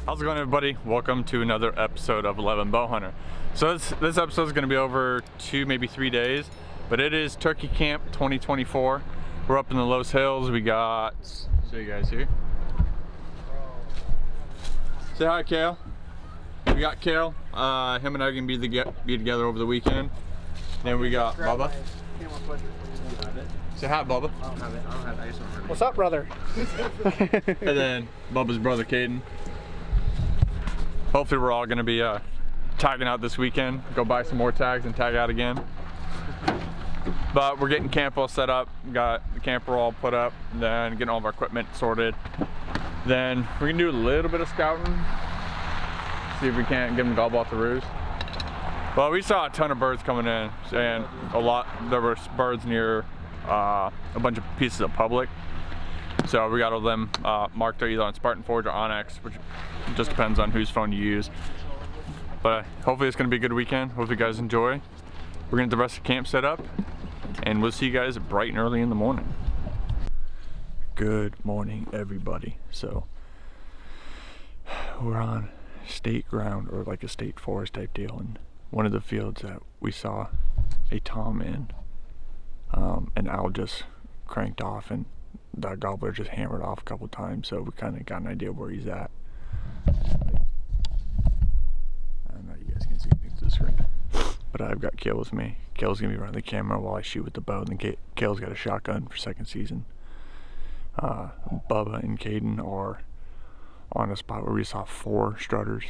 How's it going, everybody? Welcome to another episode of 11 Bow Hunter. So this episode is going to be over 2, maybe 3 days, but it is Turkey Camp 2024. We're up in the Los Hills. We got, show you guys here. Say hi, Kale. We got Kale. Him and I are going to be together over the weekend. Then we got Bubba. Say hi, Bubba. I don't have it. I just don't have it. What's up, brother? And then Bubba's brother, Caden. Hopefully we're all gonna be tagging out this weekend. Go buy some more tags and tag out again. But we're getting camp all set up. Got the camper all put up. Then getting all of our equipment sorted. Then we're gonna do a little bit of scouting. See if we can't get them gobble off the roost. Well, we saw a ton of birds coming in, and there were birds near a bunch of pieces of public. So we got all of them marked either on Spartan Forge or Onyx, which just depends on whose phone you use. But hopefully it's gonna be a good weekend. Hope you guys enjoy. We're gonna get the rest of the camp set up, and we'll see you guys bright and early in the morning. Good morning, everybody. So we're on state ground, or like a state forest type deal, and one of the fields that we saw a tom in, an owl just cranked off, and the gobbler just hammered off a couple times, so we kind of got an idea where he's at. I don't know if you guys can see me through the screen, but I've got Kale with me. Kale's gonna be running the camera while I shoot with the bow, and then Kale's got a shotgun for second season. Bubba and Caden are on a spot where we saw 4 strutters,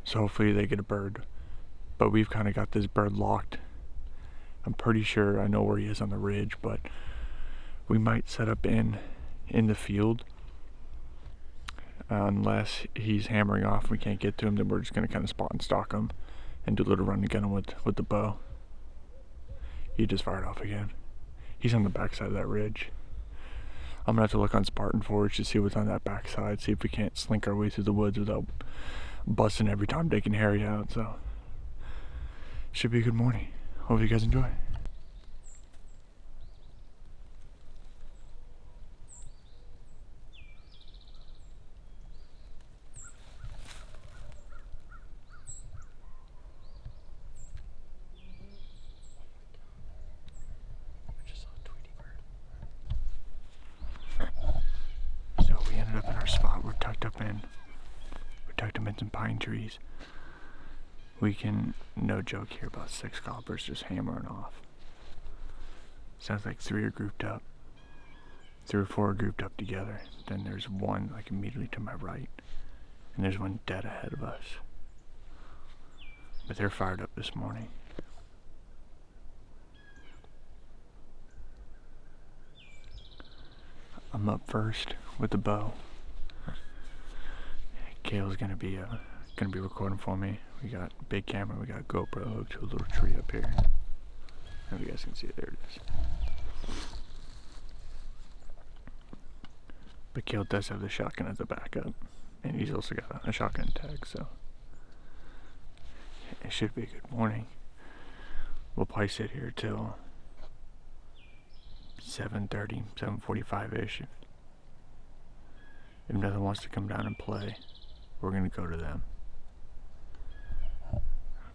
so hopefully they get a bird. But we've kind of got this bird locked. I'm pretty sure I know where he is on the ridge, but we might set up in the field. Unless he's hammering off and we can't get to him, then we're just gonna kind of spot and stalk him and do a little run and gun with the bow. He just fired off again. He's on the backside of that ridge. I'm gonna have to look on Spartan Forge to see what's on that backside, see if we can't slink our way through the woods without busting every time Dick and Harry out. So should be a good morning. Hope you guys enjoy. So we ended up in our spot. We're tucked up in some pine trees. We can, no joke here, about 6 gobblers just hammering off. Sounds like 3 are grouped up. 3 or 4 are grouped up together. Then there's one like immediately to my right. And there's one dead ahead of us. But they're fired up this morning. I'm up first with the bow. Kale's gonna be recording for me. We got big camera, we got GoPro hooked to a little tree up here. And you guys can see it, there it is. But Kale does have the shotgun as a backup. And he's also got a shotgun tag, so it should be a good morning. We'll probably sit here till 7:30, 7:45-ish. If nothing wants to come down and play, we're gonna go to them.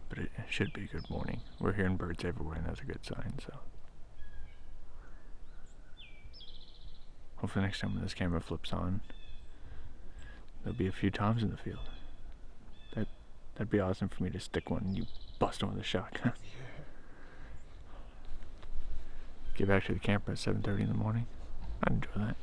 But it should be a good morning. We're hearing birds everywhere, and that's a good sign, so hopefully next time when this camera flips on, there'll be a few toms in the field. That'd be awesome for me to stick one and you bust one with a shotgun. Get back to the camper at 7:30 in the morning. I'd enjoy that.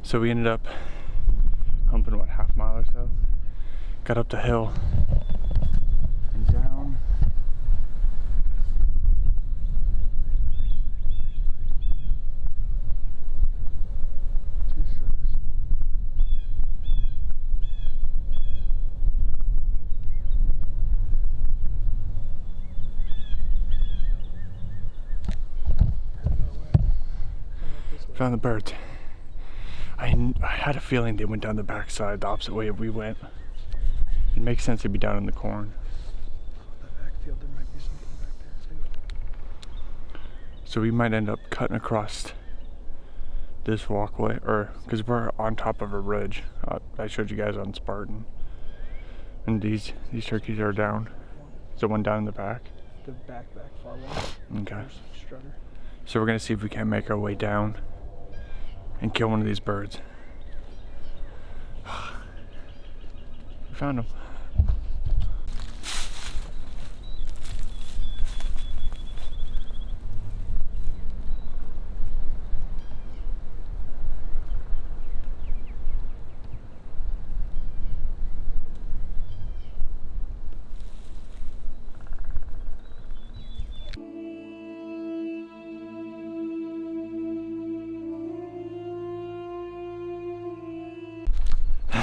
So we ended up humping, what, half mile or so? Got up the hill and down. Two strutters. Found the birds. I had a feeling they went down the backside the opposite way we went. It makes sense to be down in the corn. The backfield, there might be something back there too. So we might end up cutting across this walkway, or because we're on top of a ridge. I showed you guys on Spartan. And these turkeys are down. Is there one down in the back? The back far one. Okay. Strutter. So we're gonna see if we can make our way down and kill one of these birds. We found them.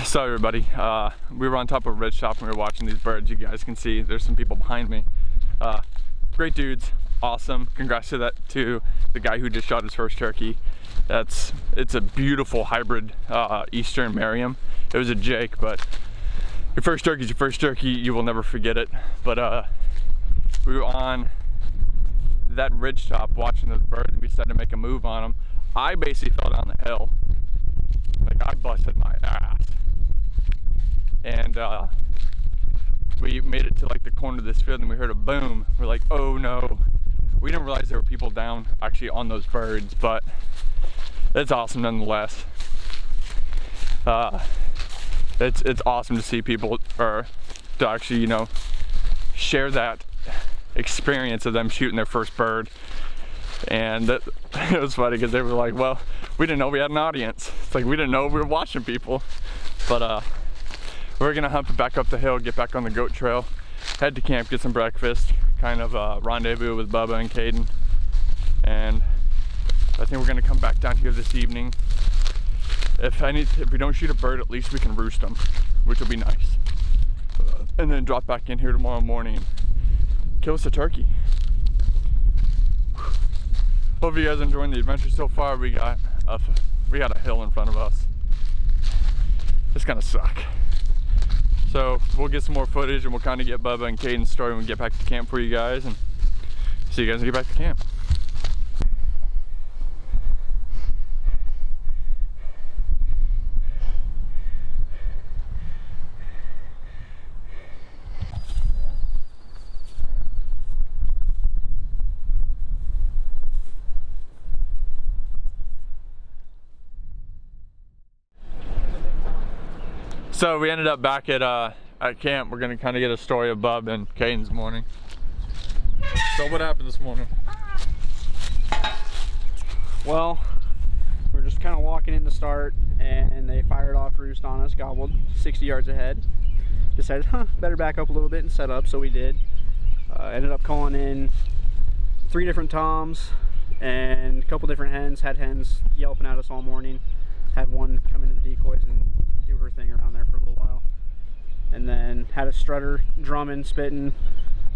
So everybody, we were on top of a ridge top and we were watching these birds. You guys can see there's some people behind me. Great dudes, awesome. Congrats to the guy who just shot his first turkey. It's a beautiful hybrid Eastern Merriam. It was a Jake, but your first turkey's your first turkey. You will never forget it. But we were on that ridge top watching those birds and we decided to make a move on them. I basically fell down the hill. Like, I busted my ass. And we made it to like the corner of this field and we heard a boom. We're like, oh no. We didn't realize there were people down actually on those birds, but it's awesome nonetheless. It's awesome to see people, or to actually, you know, share that experience of them shooting their first bird. And it was funny because they were like, well, we didn't know we had an audience. It's like, we didn't know we were watching people. But we're gonna hump back up the hill, get back on the goat trail, head to camp, get some breakfast, kind of rendezvous with Bubba and Caden. And I think we're gonna come back down here this evening. If we don't shoot a bird, at least we can roost them, which will be nice. And then drop back in here tomorrow morning and kill us a turkey. Hope you guys are enjoying the adventure so far. We got a hill in front of us. It's gonna suck. So we'll get some more footage and we'll kind of get Bubba and Caden's story when we get back to camp for you guys, and see you guys when we get back to camp. So we ended up back at camp. We're gonna kind of get a story of Bub and Caden's morning. So what happened this morning? Well, we're just kind of walking in to start, and they fired off roost on us, gobbled 60 yards ahead. Decided, better back up a little bit and set up, so we did. Ended up calling in 3 different toms and a couple different hens. Had hens yelping at us all morning. Had one come into the decoys and do her thing around there for a little while. And then had a strutter drumming, spitting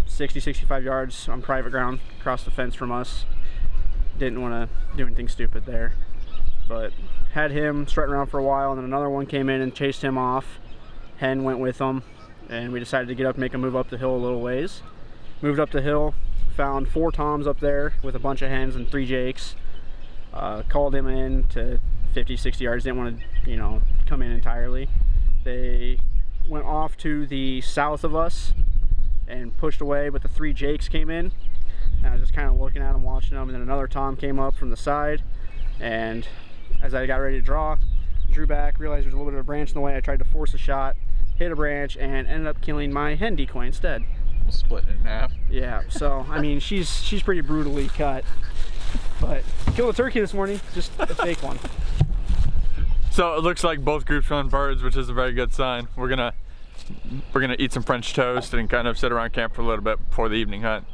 60-65 yards on private ground across the fence from us. Didn't want to do anything stupid there, but had him strutting around for a while, and then another one came in and chased him off. Hen went with him, and we decided to get up and make a move up the hill a little ways. Moved up the hill, found 4 toms up there with a bunch of hens and 3 jakes. Called him in to 50-60 yards. Didn't want to, you know, come in entirely. They went off to the south of us and pushed away, but the 3 jakes came in, and I was just kind of looking at them, watching them, and then another tom came up from the side, and as I got ready to draw, drew back, realized there's a little bit of a branch in the way. I tried to force a shot, hit a branch, and ended up killing my hen decoy instead. Split it in half. Yeah, so I mean, she's pretty brutally cut, but killed a turkey this morning, just a fake one. So it looks like both groups run birds, which is a very good sign. We're gonna eat some French toast and kind of sit around camp for a little bit before the evening hunt.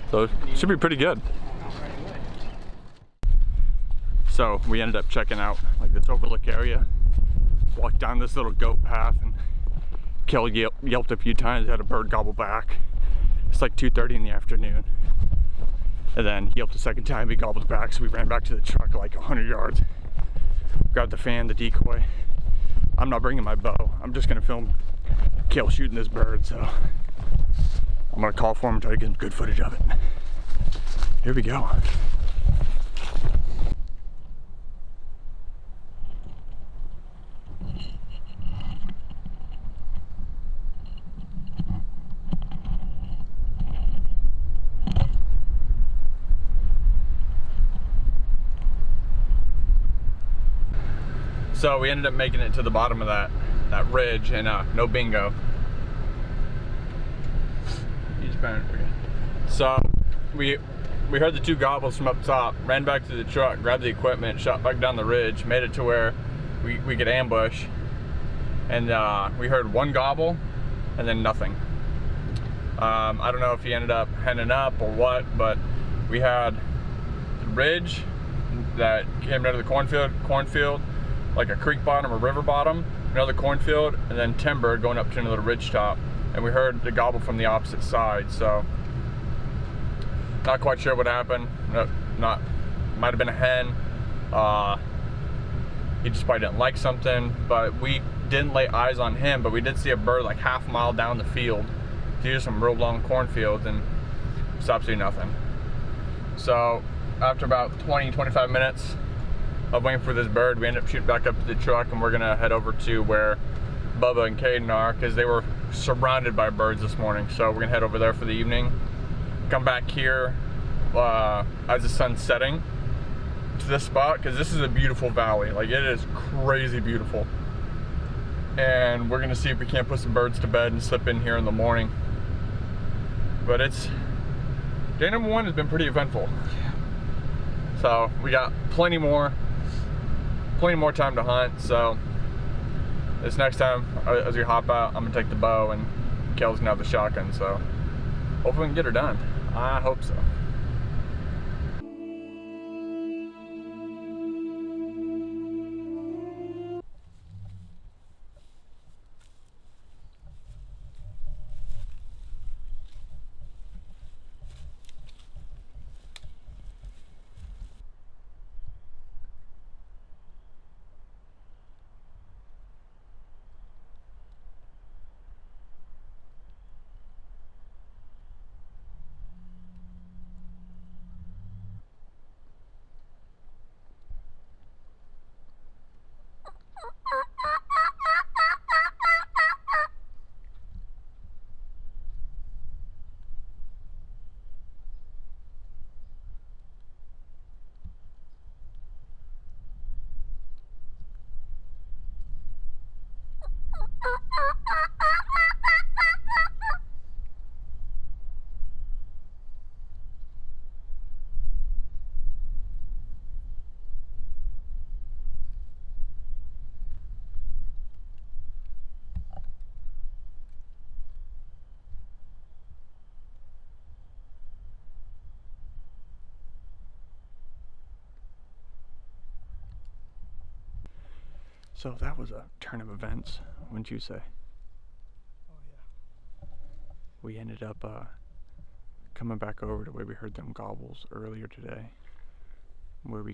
So it should be pretty good. So we ended up checking out like this overlook area. Walked down this little goat path and yelped a few times, had a bird gobble back. It's like 2:30 in the afternoon. And then he yelped a second time, he gobbled back, so we ran back to the truck like 100 yards. grab the fan, the decoy. I'm not bringing my bow. I'm just gonna film Kale shooting this bird, so I'm gonna call for him and try to get some good footage of it. Here we go. So we ended up making it to the bottom of that ridge, and no bingo. So we heard the two gobbles from up top, ran back to the truck, grabbed the equipment, shot back down the ridge, made it to where we could ambush, and we heard one gobble and then nothing. I don't know if he ended up heading up or what, but we had the ridge that came down to the cornfield, like a creek bottom or river bottom, another cornfield, and then timber going up to another ridge top. And we heard the gobble from the opposite side, so not quite sure what happened. Might have been a hen. He just probably didn't like something, but we didn't lay eyes on him, but we did see a bird like half a mile down the field. These are some real long cornfields, and it's absolutely nothing. So after about 20-25 minutes of waiting for this bird, we ended up shooting back up to the truck, and we're gonna head over to where Bubba and Caden are, because they were surrounded by birds this morning. So we're gonna head over there for the evening, come back here as the sun's setting to this spot, because this is a beautiful valley. Like, it is crazy beautiful, and we're gonna see if we can't put some birds to bed and slip in here in the morning. But day number one has been pretty eventful. So we got plenty more time to hunt. So this next time, as we hop out, I'm gonna take the bow, and Kale's gonna have the shotgun. So hopefully we can get her done. I hope so. So that was a turn of events, wouldn't you say? Oh yeah. We ended up coming back over to where we heard them gobbles earlier today, where we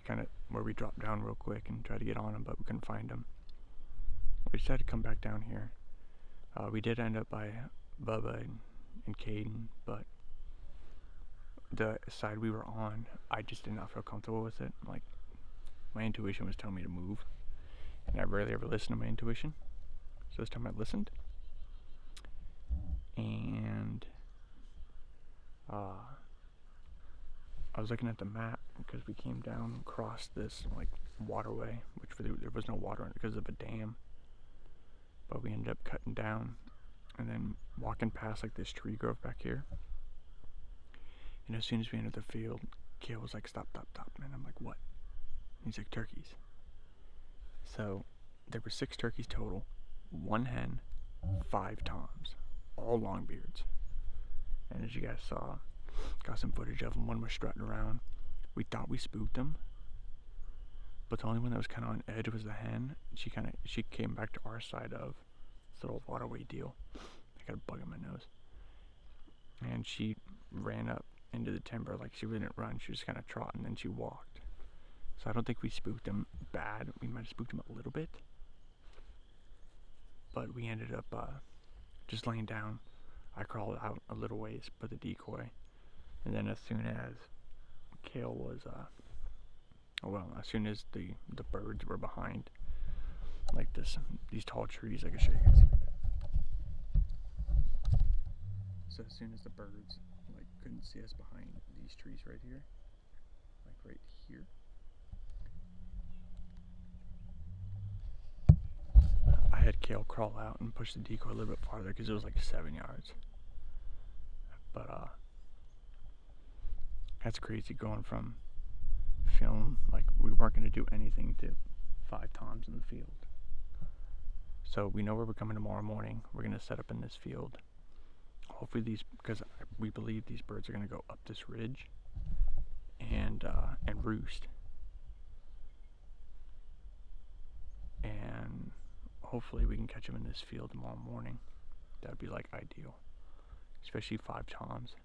dropped down real quick and tried to get on them, but we couldn't find them. We decided to come back down here. We did end up by Bubba and Caden, but the side we were on, I just did not feel comfortable with it. Like, my intuition was telling me to move, and I rarely ever listen to my intuition. So this time I listened, and I was looking at the map because we came down across this like waterway, which there was no water in it because of a dam. But we ended up cutting down and then walking past like this tree grove back here. And as soon as we entered the field, Kale was like, "Stop, stop, stop!" And I'm like, "What?" And he's like, "Turkeys." So there were 6 turkeys total, 1 hen, 5 toms, all long beards. And as you guys saw, got some footage of them. One was strutting around. We thought we spooked them, but the only one that was kind of on edge was the hen. She came back to our side of this little waterway deal. I got a bug in my nose, and she ran up into the timber. Like, she didn't run, she was kind of trotting, and she walked. So I don't think we spooked him bad. We might have spooked him a little bit. But we ended up just laying down. I crawled out a little ways, put the decoy. And then as soon as Kale was, as soon as the birds were behind, like these tall trees, I can show you guys. So as soon as the birds like couldn't see us behind these trees right here, like right here, I had Kale crawl out and push the decoy a little bit farther because it was like 7 yards. But that's crazy going from film, like we weren't going to do anything, to 5 toms in the field. So we know where we're coming tomorrow morning. We're going to set up in this field. Hopefully because we believe these birds are going to go up this ridge and roost. And hopefully we can catch them in this field tomorrow morning. That would be like ideal. Especially 5 toms,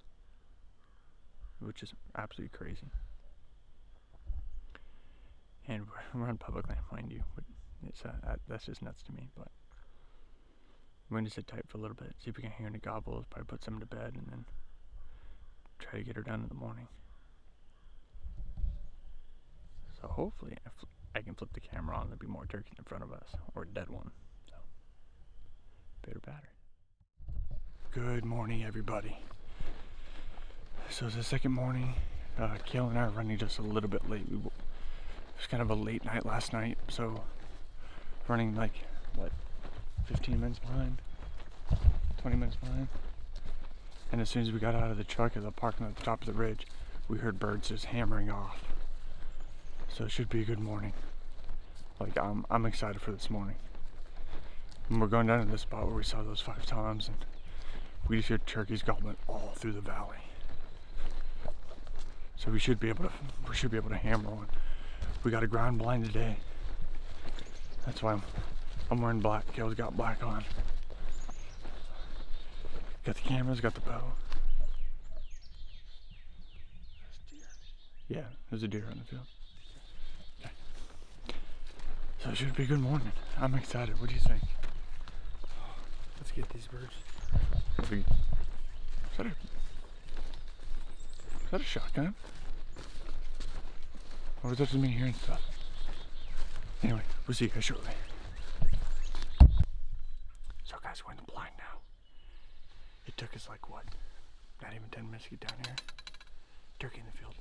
which is absolutely crazy. And we're on public land, mind you, but it's that's just nuts to me. But we're going to sit tight for a little bit, see if we can hear any gobbles, probably put some to bed, and then try to get her done in the morning. So hopefully I can flip the camera on, there'll be more turkeys in front of us, or a dead one. So, bitter batter. Good morning, everybody. So it's the second morning. Kale and I are running just a little bit late. It was kind of a late night last night, so running like, what, 15 minutes behind? 20 minutes behind? And as soon as we got out of the truck at the parking at the top of the ridge, we heard birds just hammering off. So it should be a good morning. Like, I'm excited for this morning. And we're going down to the spot where we saw those 5 toms, and we just hear turkeys gobbling all through the valley. So we should be able to hammer one. We got a ground blind today. That's why I'm wearing black. Kale's got black on. Got the cameras, got the bow. Yeah, there's a deer in the field. Okay. So it should be a good morning. I'm excited. What do you think? Let's get these birds. Is that a shotgun? Or was that just me hearing stuff? Anyway, we'll see you guys shortly. So guys, we're in the blind now. It took us like what? Not even 10 minutes to get down here. Turkey in the field.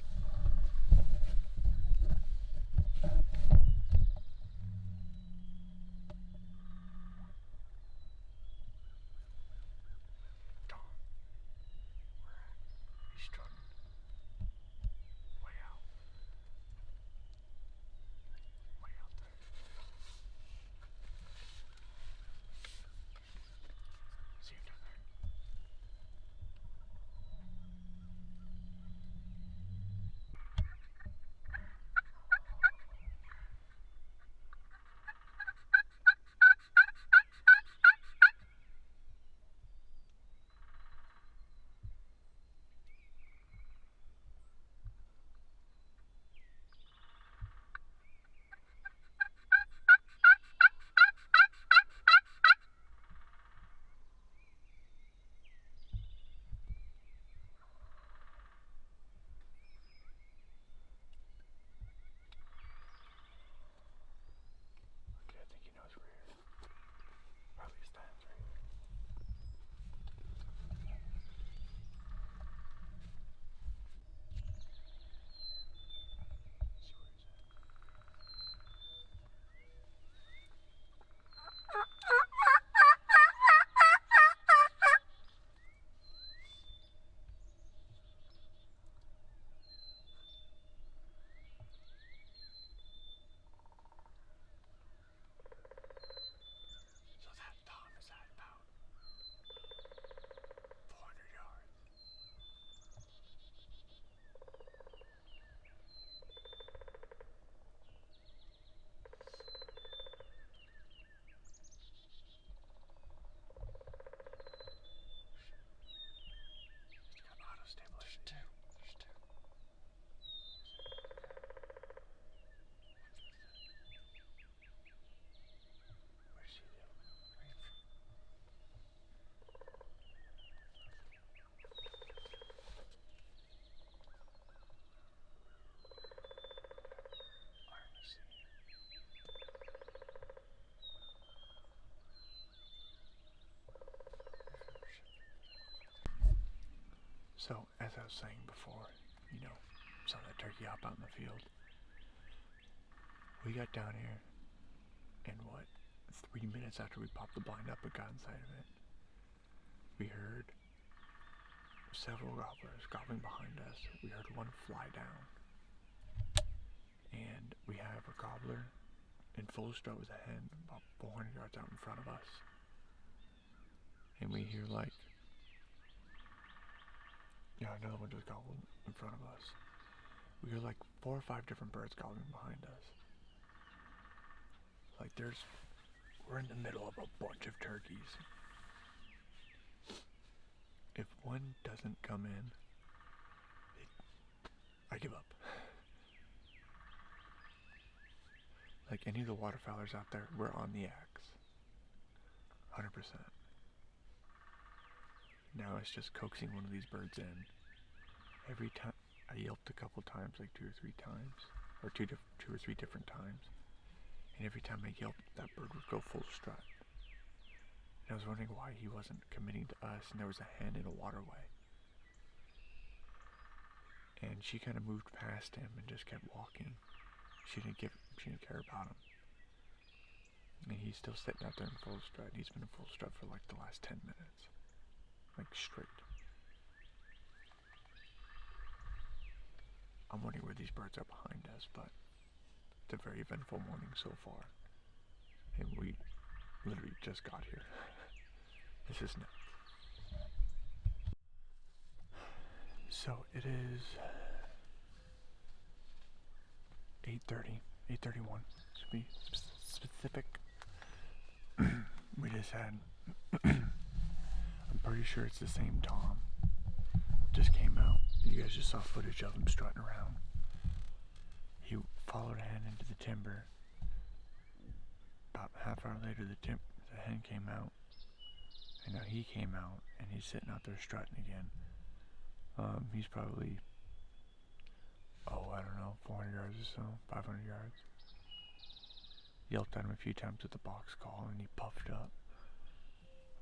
So, as I was saying before, you know, saw that turkey hop out in the field. We got down here, and 3 minutes after we popped the blind up and got inside of it, we heard several gobblers gobbling behind us. We heard one fly down. And we have a gobbler in full strut with a hen about 400 yards out in front of us. And we hear like, yeah, another one just gobbled in front of us. We hear like 4 or 5 different birds gobbling behind us. Like we're in the middle of a bunch of turkeys. If one doesn't come in, I give up. Like any of the waterfowlers out there, we're on the axe. 100%. Now it's just coaxing one of these birds in. Every time, I yelped a couple times, like 2 or 3 times, or two or three different times. And every time I yelped, that bird would go full strut. And I was wondering why he wasn't committing to us, and there was a hen in a waterway. And she kind of moved past him and just kept walking. She didn't care about him. And he's still sitting out there in full strut. He's been in full strut for like the last 10 minutes. Like straight. I'm wondering where these birds are behind us, but it's a very eventful morning so far. And we literally just got here. This is nuts. So it is 8:30, 8:31 to be specific. We just had, I'm pretty sure it's the same Tom. Just came out. You guys just saw footage of him strutting around. He followed a hen into the timber. About a half hour later, the hen came out. And now he came out, and he's sitting out there strutting again. He's probably, I don't know, 400 yards or so, 500 yards. Yelped at him a few times with the box call, and he puffed up.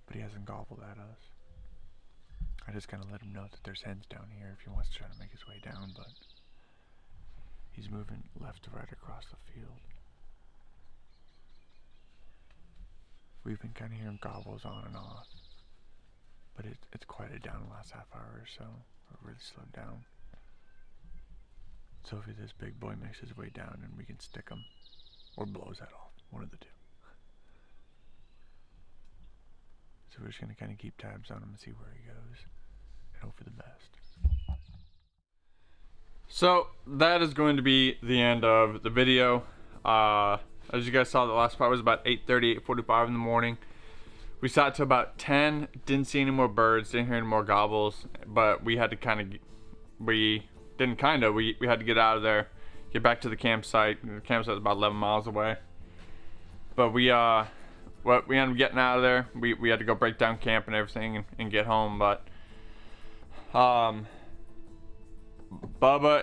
But he hasn't gobbled at us. I just kind of let him know that there's hens down here if he wants to try to make his way down, but he's moving left to right across the field. We've been kind of hearing gobbles on and off, but it's quieted down the last half hour or so, or really slowed down. So if this big boy makes his way down, and we can stick him, or blow his head off, one of the two. So we're just going to kind of keep tabs on him and see where he goes, and hope for the best. So that is going to be the end of the video. As you guys saw, the last part was about 8:30, 8:45 in the morning. We sat to about 10, didn't see any more birds, didn't hear any more gobbles, but we had to we had to get out of there, get back to the campsite. The campsite was about 11 miles away. But we ended up getting out of there. We had to go break down camp and everything and get home, but Bubba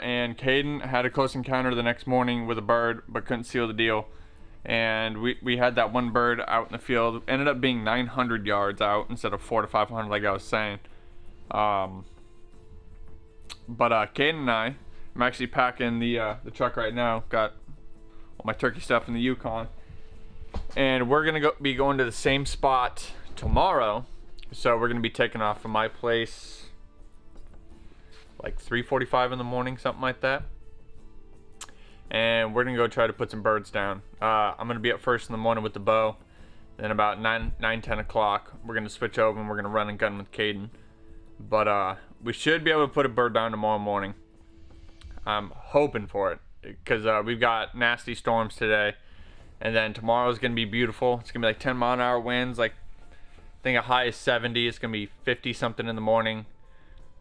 and Caden had a close encounter the next morning with a bird, but couldn't seal the deal. And we had that one bird out in the field. Ended up being 900 yards out instead of 400 to 500 like I was saying. But Caden and I'm actually packing the truck right now. Got all my turkey stuff in the Yukon. And we're going to be going to the same spot tomorrow. So we're going to be taking off from my place like 3:45 in the morning, something like that. And we're gonna go try to put some birds down. I'm gonna be up first in the morning with the bow. Then about 10 o'clock, we're gonna switch over and we're gonna run and gun with Caden. But we should be able to put a bird down tomorrow morning. I'm hoping for it, because we've got nasty storms today. And then tomorrow's gonna be beautiful. It's gonna be like 10-mile-an-hour winds, like I think a high is 70. It's gonna be 50 something in the morning.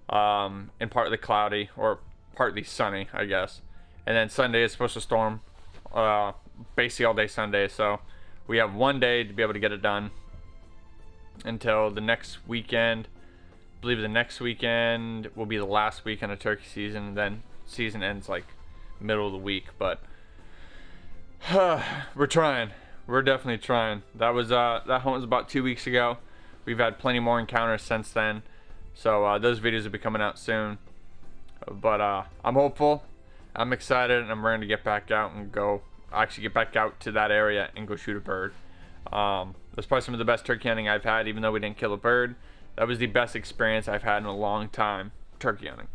And partly cloudy, or partly sunny, I guess. And then Sunday is supposed to storm basically all day Sunday, so we have one day to be able to get it done until the next weekend. I believe the next weekend will be the last weekend of turkey season, and then season ends like middle of the week. But we're trying. We're definitely trying. That hunt was about 2 weeks ago. We've had plenty more encounters since then. So those videos will be coming out soon. But I'm hopeful, I'm excited, and I'm ready to get back out and get back out to that area and go shoot a bird. That's probably some of the best turkey hunting I've had, even though we didn't kill a bird. That was the best experience I've had in a long time turkey hunting.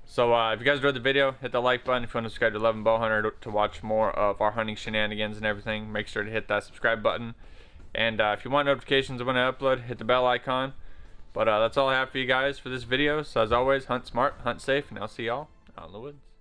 So if you guys enjoyed the video, hit the like button. If you want to subscribe to 11 Bow Hunter to watch more of our hunting shenanigans and everything, make sure to hit that subscribe button. And if you want notifications of when I upload, hit the bell icon. But that's all I have for you guys for this video. So as always, hunt smart, hunt safe, and I'll see y'all out in the woods.